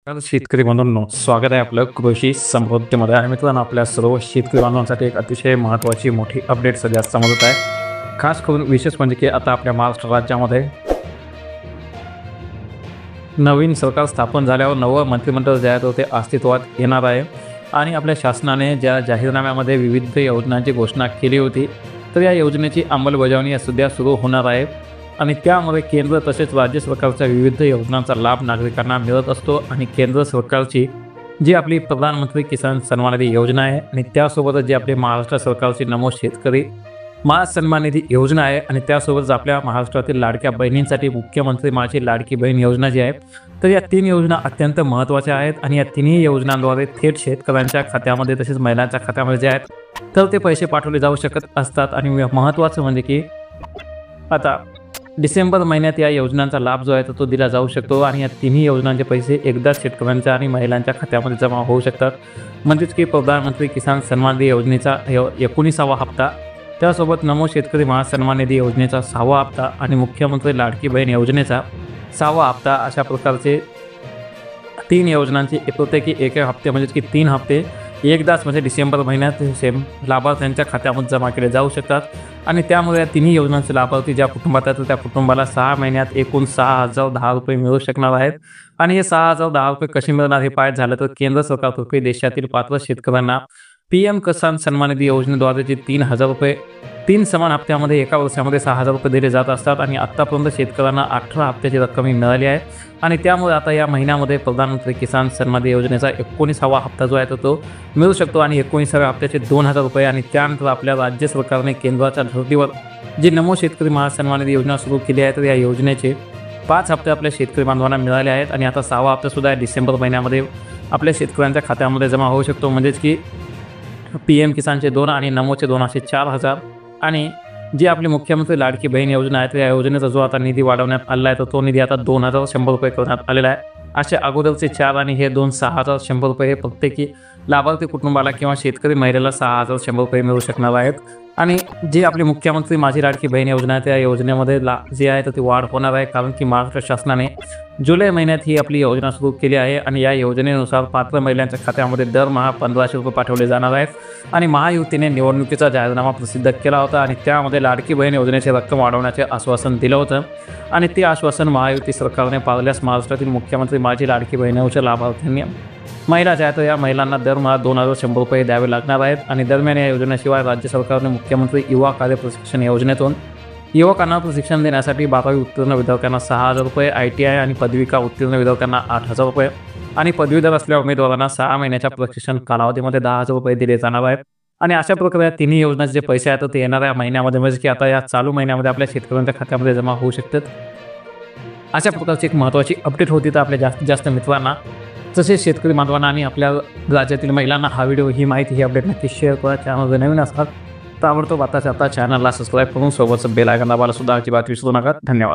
तर शेतकरी बांधवांनो, स्वागत आहे आपलं कृषी समृद्धीमध्ये. आणि मित्रांनो, आपल्या सर्व शेतकरी बांधवांसाठी एक अतिशय महत्त्वाची मोठी अपडेट सध्या समजत आहे. खास करून विशेष म्हणजे की आता आपल्या महाराष्ट्र राज्यामध्ये नवीन सरकार स्थापन झाल्यावर नवं मंत्रिमंडळ जे आहे ते अस्तित्वात येणार आहे. आणि आपल्या शासनाने ज्या जाहीरनाम्यामध्ये विविध योजनांची घोषणा केली होती, तर या योजनेची अंमलबजावणी सध्या सुरू होणार आहे. आणि त्यामुळे केंद्र तसेच राज्य सरकारच्या विविध योजनांचा लाभ नागरिकांना मिळत असतो. आणि केंद्र सरकारची जी आपली प्रधानमंत्री किसान सन्मान निधी योजना आहे आणि त्यासोबतच जी आपली महाराष्ट्र सरकारची नमो शेतकरी महासन्मान निधी योजना आहे आणि त्यासोबतच आपल्या महाराष्ट्रातील लाडक्या बहिणींसाठी मुख्यमंत्री माझी लाडकी बहीण योजना जी आहे, तर या 3 योजना अत्यंत महत्त्वाच्या आहेत. आणि या तिन्ही योजनांद्वारे थेट शेतकऱ्यांच्या खात्यामध्ये तसेच महिलांच्या खात्यामध्ये जे आहेत तर ते पैसे पाठवले जाऊ शकत असतात. आणि महत्त्वाचं म्हणजे की आता डिसेंबर महिन्यात या योजनांचा लाभ जो आहे तो दिला जाऊ शकतो. आणि या तिन्ही योजनांचे पैसे एकदाच शेतकऱ्यांच्या आणि महिलांच्या खात्यामध्ये जमा होऊ शकतात. म्हणजेच की प्रधानमंत्री किसान सन्मान निधी योजनेचा 19वा हप्ता, त्यासोबत नमो शेतकरी महासन्मान निधी योजनेचा 6वा हप्ता आणि मुख्यमंत्री लाडकी बहीण योजनेचा 6वा हप्ता, अशा प्रकारचे 3 योजनांचे प्रत्येकी एक हप्ते म्हणजेच की 3 हप्ते एकदाच म्हणजे डिसेंबर महिन्यात सेम लाभार्थ्यांच्या खात्यामध्ये जमा केले जाऊ शकतात. आणि त्यामुळे या तिन्ही योजनांचे लाभार्थी ज्या कुटुंबात आहेत त्या कुटुंबाला 6 महिन्यात एकूण 6,010 रुपये मिळू शकणार आहेत. आणि हे 6,010 रुपये कसे मिळणार हे पाहायचं झालं तर केंद्र सरकारतर्फे देशातील पात्र शेतकऱ्यांना PM किसान सन्मान निधी योजनेद्वारे जे 3,000 रुपये 3 समान हप्त्यामध्ये एका वर्षामध्ये 6,000 रुपये दिले जात असतात. आणि आत्तापर्यंत शेतकऱ्यांना 18 हप्त्याची रक्कम मिळाली आहे. आणि त्यामुळे आता या महिन्यामध्ये प्रधानमंत्री किसान सन्मान निधी योजनेचा 19वा हप्ता जो आहे तो मिळू शकतो. आणि 19व्या हप्त्याचे 2,000 रुपये. आणि त्यानंतर आपल्या राज्य सरकारने केंद्राच्या धर्तीवर जी नमो शेतकरी महासन्मान निधी योजना सुरू केली आहे, तर या योजनेचे 5 हप्ते आपल्या शेतकरी बांधवांना मिळाले आहेत. आणि आता 6वा हप्तासुद्धा डिसेंबर महिन्यामध्ये आपल्या शेतकऱ्यांच्या खात्यामध्ये जमा होऊ शकतो. म्हणजेच की PM किसानचे 2 आणि नमोचे 2 असे 4,000. आणि जी आपली मुख्यमंत्री लाडकी बहीण योजना आहे, तर या योजनेचा जो आता निधी वाढवण्यात आला आहे तर तो निधी आता 2,100 रुपये करण्यात आलेला आहे. असे अगोदरचे 4 आणि हे 2 6,100 रुपये हे प्रत्येकी लाभार्थी कुटुंबाला किंवा शेतकरी महिलेला 6,100 रुपये मिळू शकणार आहेत. आणि जी आपली मुख्यमंत्री माझी लाडकी बहीण योजना आहे त्या योजनेमध्ये जी आहे तर ती वाढ होणार आहे. कारण की महाराष्ट्र शासनाने जुलै महिन्यात ही आपली योजना सुरू केली आहे. आणि या योजनेनुसार पात्र महिलांच्या खात्यामध्ये दरमहा 1,500 रुपये पाठवले जाणार आहेत. आणि महायुतीने निवडणुकीचा जाहीरनामा प्रसिद्ध केला होता आणि त्यामध्ये लाडकी बहीण योजनेची रक्कम वाढवण्याचे आश्वासन दिलं होतं. आणि ते आश्वासन महायुती सरकारने पाळल्यास महाराष्ट्रातील मुख्यमंत्री माझी लाडकी बहीण योजनेच्या लाभार्थ्यांनी महिला ज्या आहेत या महिलांना दरमहा 2,100 रुपये द्यावे लागणार आहेत. आणि दरम्यान या योजनेशिवाय राज्य सरकारने मुख्यमंत्री युवा कार्य प्रशिक्षण योजनेतून युवकांना प्रशिक्षण देण्यासाठी 12वी उत्तीर्ण विद्यार्थ्यांना 6,000 रुपये, ITI आणि पदविका उत्तीर्ण विद्यार्थ्यांना 8,000 रुपये आणि पदवीधर असलेल्या उमेदवारांना 6 महिन्याच्या प्रशिक्षण कालावधीमध्ये 10,000 रुपये दिले जाणार आहेत. आणि अशा प्रकारे या तिन्ही योजनांचे जे पैसे आहेत ते येणाऱ्या महिन्यामध्ये म्हणजे की आता या चालू महिन्यामध्ये आपल्या शेतकऱ्यांच्या खात्यामध्ये जमा होऊ शकतात. अशा प्रकारची एक महत्त्वाची अपडेट होती. तर आपल्या जास्तीत जास्त मित्रांना तसेच शेतकरी बांधवांना आणि आपल्या राज्यातील महिलांना हा व्हिडिओ ही माहिती ही अपडेट नक्की शेअर करा. चॅनलवर नवीन असतात ताबडतोब आता चॅनलला सबस्क्राईब करून सोबतच बेल आयकॉन दाबायला सुद्धा अजिबात विसरू नका. धन्यवाद.